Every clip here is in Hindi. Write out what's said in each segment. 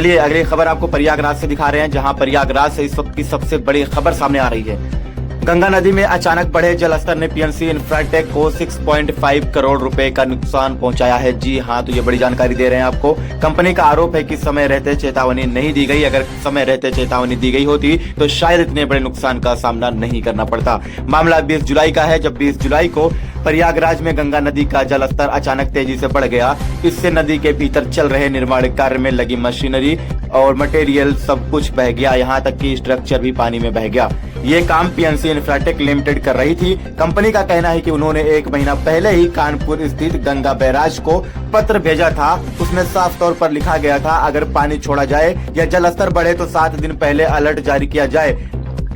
चलिए अगली खबर आपको प्रयागराज से दिखा रहे हैं, जहां प्रयागराज से इस वक्त की सबसे बड़ी खबर सामने आ रही है। गंगा नदी में अचानक बढ़े जलस्तर ने पीएनसी इंफ्राटेक को 6.5 करोड़ रुपए का नुकसान पहुंचाया है। जी हां, तो ये बड़ी जानकारी दे रहे हैं आपको। कंपनी का आरोप है कि समय रहते चेतावनी नहीं दी गई। अगर समय रहते चेतावनी दी गई होती तो शायद इतने बड़े नुकसान का सामना नहीं करना पड़ता। मामला 20 जुलाई का है, जब 20 जुलाई को प्रयागराज में गंगा नदी का जलस्तर अचानक तेजी से बढ़ गया। इससे नदी के भीतर चल रहे निर्माण कार्य में लगी मशीनरी और मटेरियल सब कुछ बह गया, यहाँ तक कि स्ट्रक्चर भी पानी में बह गया। ये काम पीएनसी इंफ्राटेक लिमिटेड कर रही थी। कंपनी का कहना है कि उन्होंने 1 महीना पहले ही कानपुर स्थित गंगा बैराज को पत्र भेजा था। उसमें साफ तौर पर लिखा गया था अगर पानी छोड़ा जाए या जलस्तर बढ़े तो 7 दिन पहले अलर्ट जारी किया जाए।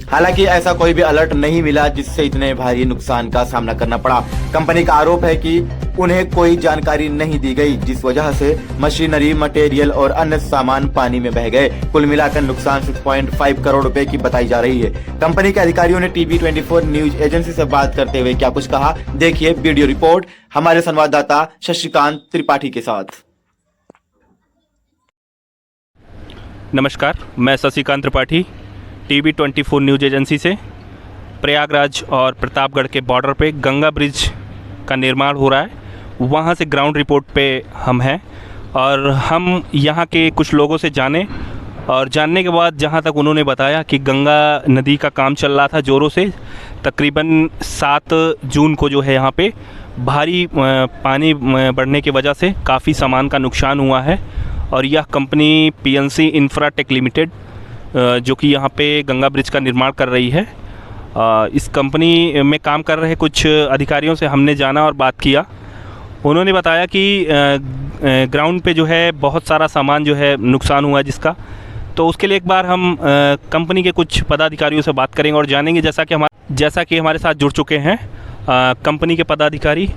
हालांकि ऐसा कोई भी अलर्ट नहीं मिला, जिससे इतने भारी नुकसान का सामना करना पड़ा। कंपनी का आरोप है कि उन्हें कोई जानकारी नहीं दी गई, जिस वजह से मशीनरी, मटेरियल और अन्य सामान पानी में बह गए। कुल मिलाकर नुकसान 6.5 करोड़ रुपए की बताई जा रही है। कंपनी के अधिकारियों ने टीवी 24 न्यूज एजेंसी से बात करते हुए क्या कुछ कहा, देखिए वीडियो रिपोर्ट हमारे संवाददाता शशिकांत त्रिपाठी के साथ। नमस्कार, मैं Shashikant Tripathi TV 24 news agency से। प्रयागराज और प्रतापगढ़ के बॉर्डर पे गंगा ब्रिज का निर्माण हो रहा है, वहाँ से ग्राउंड रिपोर्ट पे हम हैं और हम यहाँ के कुछ लोगों से जाने और जानने के बाद जहाँ तक उन्होंने बताया कि गंगा नदी का काम चल रहा था ज़ोरों से। तकरीबन 7 जून को जो है यहाँ पे भारी पानी बढ़ने की वजह से काफ़ी सामान का नुकसान हुआ है और यह कंपनी पीएनसी इंफ्राटेक लिमिटेड जो कि यहाँ पे गंगा ब्रिज का निर्माण कर रही है, इस कंपनी में काम कर रहे कुछ अधिकारियों से हमने जाना और बात किया। उन्होंने बताया कि ग्राउंड पे जो है बहुत सारा सामान जो है नुकसान हुआ है जिसका, तो उसके लिए एक बार हम कंपनी के कुछ पदाधिकारियों से बात करेंगे और जानेंगे। जैसा कि हमारे साथ जुड़ चुके हैं कंपनी के पदाधिकारी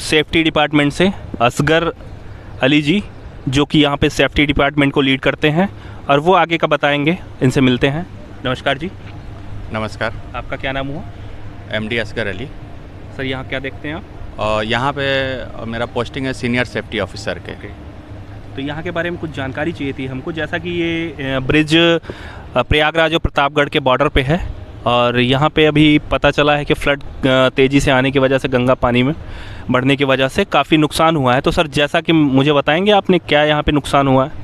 सेफ्टी डिपार्टमेंट से असगर अली जी, जो कि यहाँ पे सेफ्टी डिपार्टमेंट को लीड करते हैं और वो आगे का बताएंगे। इनसे मिलते हैं। नमस्कार जी। नमस्कार। आपका क्या नाम हुआ? एमडी असगर अली। सर यहाँ क्या देखते हैं आप? यहाँ पे मेरा पोस्टिंग है सीनियर सेफ्टी ऑफिसर के। तो यहाँ के बारे में कुछ जानकारी चाहिए थी हमको, जैसा कि ये ब्रिज प्रयागराज और प्रतापगढ़ के बॉर्डर पे है और यहाँ पे अभी पता चला है कि फ्लड तेज़ी से आने की वजह से गंगा पानी में बढ़ने की वजह से काफ़ी नुकसान हुआ है। तो सर जैसा कि मुझे बताएंगे आपने क्या यहाँ पे नुकसान हुआ है?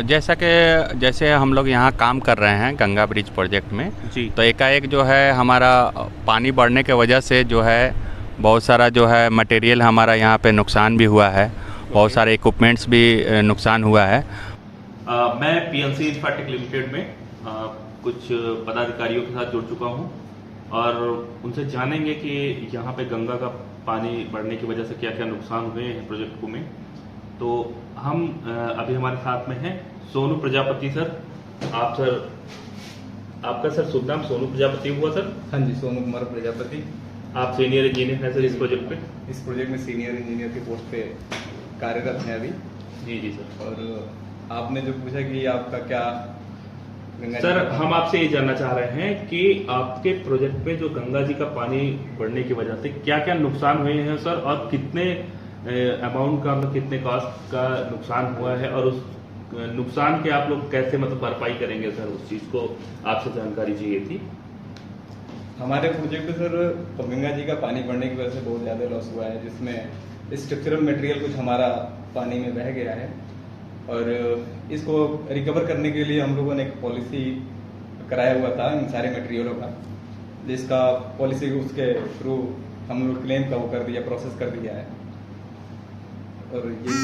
जैसे हम लोग यहाँ काम कर रहे हैं गंगा ब्रिज प्रोजेक्ट में जी, तो एकाएक जो है हमारा पानी बढ़ने के वजह से जो है बहुत सारा जो है मटेरियल हमारा यहाँ पे नुकसान भी हुआ है, बहुत सारे इक्विपमेंट्स भी नुकसान हुआ है। मैं पीएनसी इंफ्राटेक लिमिटेड में कुछ पदाधिकारियों के साथ जुड़ चुका हूँ और उनसे जानेंगे कि यहाँ पे गंगा का पानी बढ़ने की वजह से क्या क्या नुकसान हुए हैं प्रोजेक्ट को में। तो हम अभी हमारे साथ में हैं सोनू प्रजापति सर। आप सर, आपका सर शुभ नाम सोनू प्रजापति हुआ सर? हाँ जी, सोनू कुमार प्रजापति। आप सीनियर इंजीनियर हैं सर इस प्रोजेक्ट पे? इस प्रोजेक्ट में सीनियर इंजीनियर की पोस्ट पे कार्यरत हैं अभी। जी जी सर। और आपने जो पूछा कि आपका क्या सर, हम आपसे ये जानना चाह रहे हैं कि आपके प्रोजेक्ट में जो गंगा जी का पानी बढ़ने की वजह से क्या क्या नुकसान हुए हैं सर, और कितने अमाउंट का, मतलब कितने कॉस्ट का नुकसान हुआ है और उस नुकसान के आप लोग कैसे मतलब भरपाई करेंगे सर, उस चीज़ को आपसे जानकारी चाहिए थी। हमारे प्रोजेक्ट में सर गंगा जी का पानी बढ़ने की वजह से बहुत ज़्यादा लॉस हुआ है, जिसमें स्ट्रक्चरल मटेरियल कुछ हमारा पानी में बह गया है और इसको रिकवर करने के लिए हम लोगों ने एक पॉलिसी कराया हुआ था इन सारे मटेरियलों का, जिसका पॉलिसी उसके थ्रू हम लोग क्लेम का वो कर दिया, प्रोसेस कर दिया है। और ये